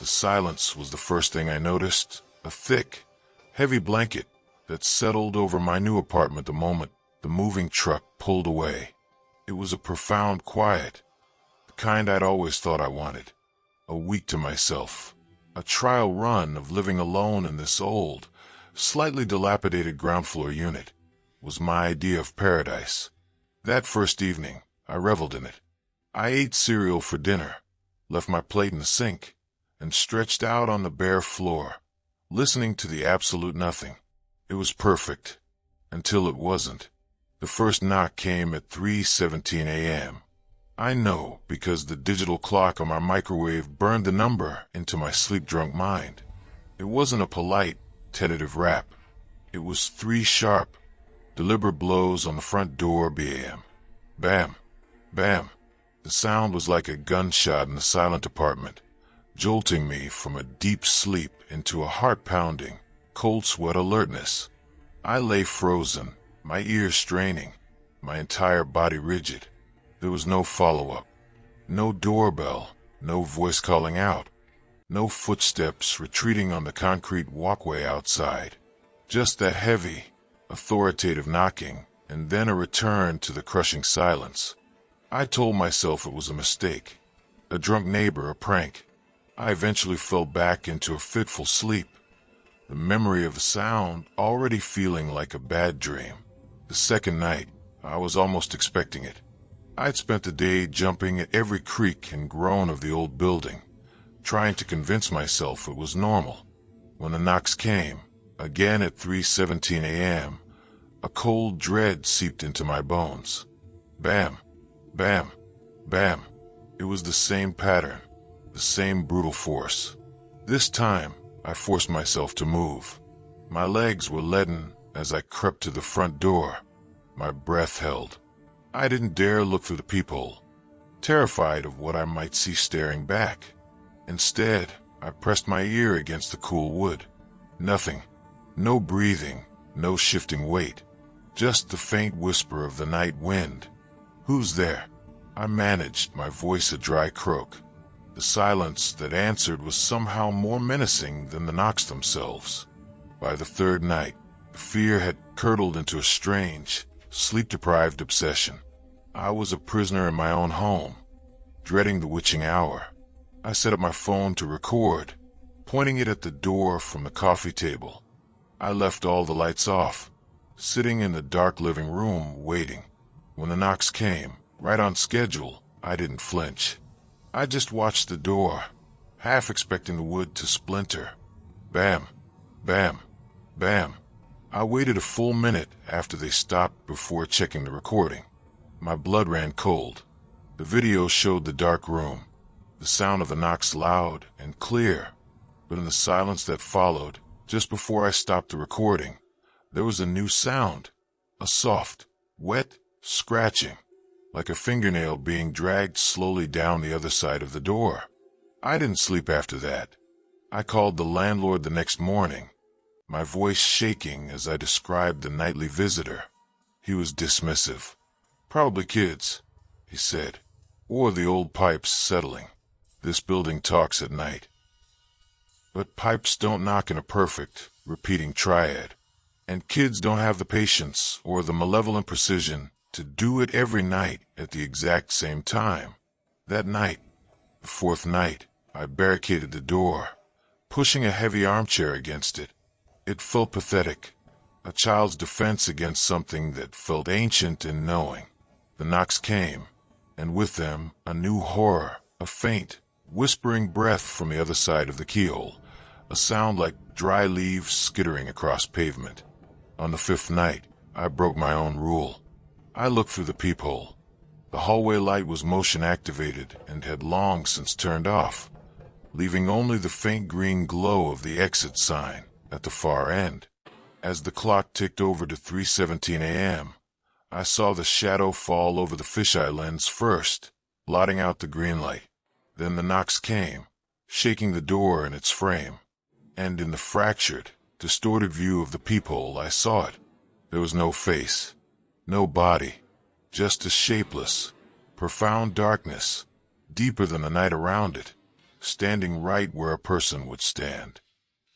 The silence was the first thing I noticed, a thick, heavy blanket that settled over my new apartment the moment the moving truck pulled away. It was a profound quiet, the kind I'd always thought I wanted. A week to myself, a trial run of living alone in this old, slightly dilapidated ground floor unit was my idea of paradise. That first evening, I reveled in it. I ate cereal for dinner, left my plate in the sink, and stretched out on the bare floor, listening to the absolute nothing. It was perfect, until it wasn't. The first knock came at 3:17 a.m. I know because the digital clock on my microwave burned the number into my sleep-drunk mind. It wasn't a polite, tentative rap. It was 3 sharp, deliberate blows on the front door. Bam, bam, bam. The sound was like a gunshot in the silent apartment, jolting me from a deep sleep into a heart-pounding, cold sweat alertness. I lay frozen, my ears straining, my entire body rigid. There was no follow-up, no doorbell, no voice calling out, no footsteps retreating on the concrete walkway outside. Just that heavy, authoritative knocking, and then a return to the crushing silence. I told myself it was a mistake, a drunk neighbor, a prank. I eventually fell back into a fitful sleep, the memory of the sound already feeling like a bad dream. The second night, I was almost expecting it. I'd spent the day jumping at every creak and groan of the old building, trying to convince myself it was normal. When the knocks came, again at 3:17 a.m., a cold dread seeped into my bones. Bam, bam, bam. It was the same pattern, the same brutal force. This time, I forced myself to move. My legs were leaden as I crept to the front door. My breath held. I didn't dare look through the peephole, terrified of what I might see staring back. Instead, I pressed my ear against the cool wood. Nothing. No breathing, no shifting weight. Just the faint whisper of the night wind. "Who's there?" I managed, my voice a dry croak. The silence that answered was somehow more menacing than the knocks themselves. By the third night, the fear had curdled into a strange, sleep-deprived obsession. I was a prisoner in my own home, dreading the witching hour. I set up my phone to record, pointing it at the door from the coffee table. I left all the lights off, sitting in the dark living room waiting. When the knocks came, right on schedule, I didn't flinch. I just watched the door, half expecting the wood to splinter. Bam, bam, bam. I waited a full minute after they stopped before checking the recording. My blood ran cold. The video showed the dark room, the sound of the knocks loud and clear. But in the silence that followed, just before I stopped the recording, there was a new sound. A soft, wet scratching, like a fingernail being dragged slowly down the other side of the door. I didn't sleep after that. I called the landlord the next morning, my voice shaking as I described the nightly visitor. He was dismissive. "Probably kids," he said, "or the old pipes settling. This building talks at night." But pipes don't knock in a perfect, repeating triad, and kids don't have the patience or the malevolent precision to do it every night at the exact same time. That night, the fourth night, I barricaded the door, pushing a heavy armchair against it. It felt pathetic, a child's defense against something that felt ancient and knowing. The knocks came, and with them a new horror, a faint, whispering breath from the other side of the keyhole, a sound like dry leaves skittering across pavement. On the fifth night, I broke my own rule. I looked through the peephole. The hallway light was motion-activated and had long since turned off, leaving only the faint green glow of the exit sign at the far end. As the clock ticked over to 3:17 a.m., I saw the shadow fall over the fisheye lens first, blotting out the green light. Then the knocks came, shaking the door in its frame. And in the fractured, distorted view of the peephole, I saw it. There was no face, no body, just a shapeless, profound darkness, deeper than the night around it. standing right where a person would stand.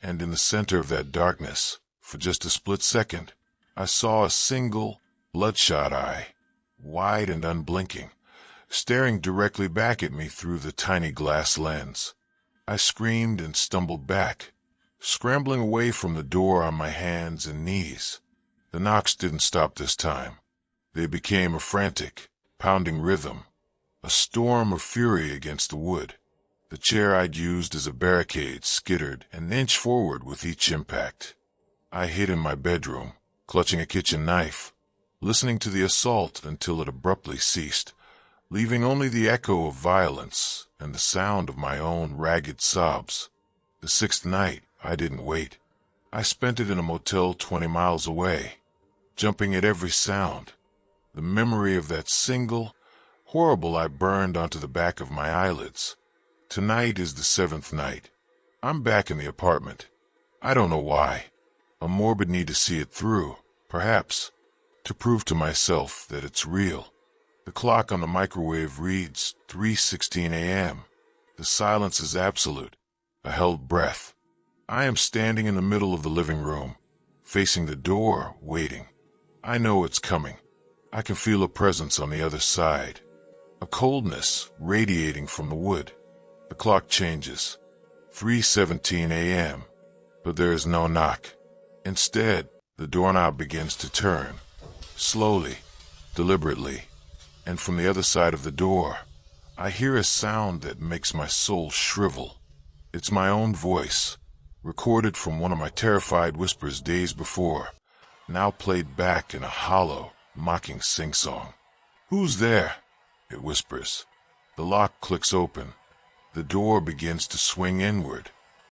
And in the center of that darkness, for just a split second, I saw a single, bloodshot eye, wide and unblinking, staring directly back at me through the tiny glass lens. I screamed and stumbled back, scrambling away from the door on my hands and knees. The knocks didn't stop this time. They became a frantic, pounding rhythm, a storm of fury against the wood. The chair I'd used as a barricade skittered an inch forward with each impact. I hid in my bedroom, clutching a kitchen knife, listening to the assault until it abruptly ceased, leaving only the echo of violence and the sound of my own ragged sobs. The sixth night, I didn't wait. I spent it in a motel 20 miles away, jumping at every sound. The memory of that single, horrible eye burned onto the back of my eyelids. Tonight is the 7th night. I'm back in the apartment. I don't know why. A morbid need to see it through, perhaps, to prove to myself that it's real. The clock on the microwave reads 3:16 a.m. The silence is absolute, a held breath. I am standing in the middle of the living room, facing the door, waiting. I know it's coming. I can feel a presence on the other side, a coldness radiating from the wood. The clock changes, 3:17 a.m., but there is no knock. Instead, the doorknob begins to turn, slowly, deliberately, and from the other side of the door, I hear a sound that makes my soul shrivel. It's my own voice, recorded from one of my terrified whispers days before, now played back in a hollow, mocking sing-song. "Who's there?" it whispers. The lock clicks open. The door begins to swing inward,